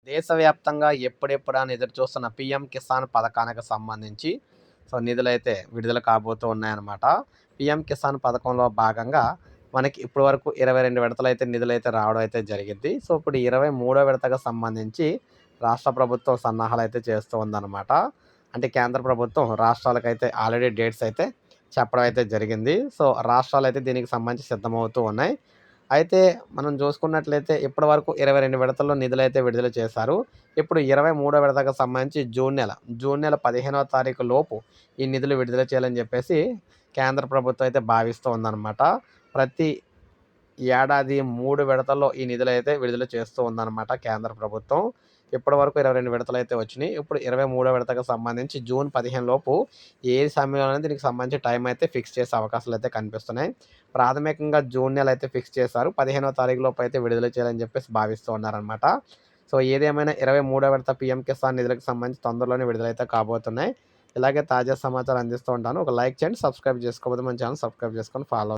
దేశవ్యాప్తంగా ఎప్పుడెప్పుడా అని ఎదురు చూస్తున్న పీఎం కిసాన్ పథకానికి సంబంధించి నిధులైతే విడుదల కాబోతూ ఉన్నాయన్నమాట. పీఎం కిసాన్ పథకంలో భాగంగా మనకి ఇప్పటి వరకు 22 విడతలైతే నిధులైతే రావడం అయితే జరిగిద్ది. ఇప్పుడు 23వ విడతకు సంబంధించి రాష్ట్ర ప్రభుత్వం సన్నాహాలైతే చేస్తూ ఉందన్నమాట. అంటే కేంద్ర ప్రభుత్వం రాష్ట్రాలకైతే ఆల్రెడీ డేట్స్ అయితే చెప్పడం అయితే జరిగింది. రాష్ట్రాలైతే దీనికి సంబంధించి సిద్ధమవుతూ ఉన్నాయి. అయితే మనం చూసుకున్నట్లయితే ఇప్పటివరకు 22 విడతల్లో నిధులైతే విడుదల చేశారు. ఇప్పుడు 23వ విడతకు సంబంధించి జూన్ నెల 15వ తారీఖు లోపు ఈ నిధులు విడుదల చేయాలని చెప్పేసి కేంద్ర ప్రభుత్వం అయితే భావిస్తూ ఉందన్నమాట. ప్రతి ఏడాది 3 విడతల్లో ఈ నిధులైతే విడుదల చేస్తూ ఉందన్నమాట కేంద్ర ప్రభుత్వం. ఇప్పటివరకు 22 విడతలైతే వచ్చినాయి. ఇప్పుడు 23వ విడతకు సంబంధించి జూన్ 15 లోపు ఏ సమయంలోనే దీనికి సంబంధించి టైం అయితే ఫిక్స్ చేసే అవకాశాలైతే కనిపిస్తున్నాయి. ప్రాథమికంగా జూన్ నెల అయితే ఫిక్స్ చేశారు. 15వ తారీఖు లోపు అయితే విడుదల చేయాలని చెప్పేసి భావిస్తూ ఉన్నారనమాట. ఏదేమైనా 23వ విడత పీఎం కిసాన్ నిధులకు సంబంధించి తొందరలోనే విడుదలైతే కాబోతున్నాయి. ఇలాగే తాజా సమాచారం అందిస్తూ ఉంటాను. ఒక లైక్ చేయండి, సబ్స్క్రైబ్ చేసుకోకపోతే మన ఛానల్ సబ్స్క్రైబ్ చేసుకొని ఫాలో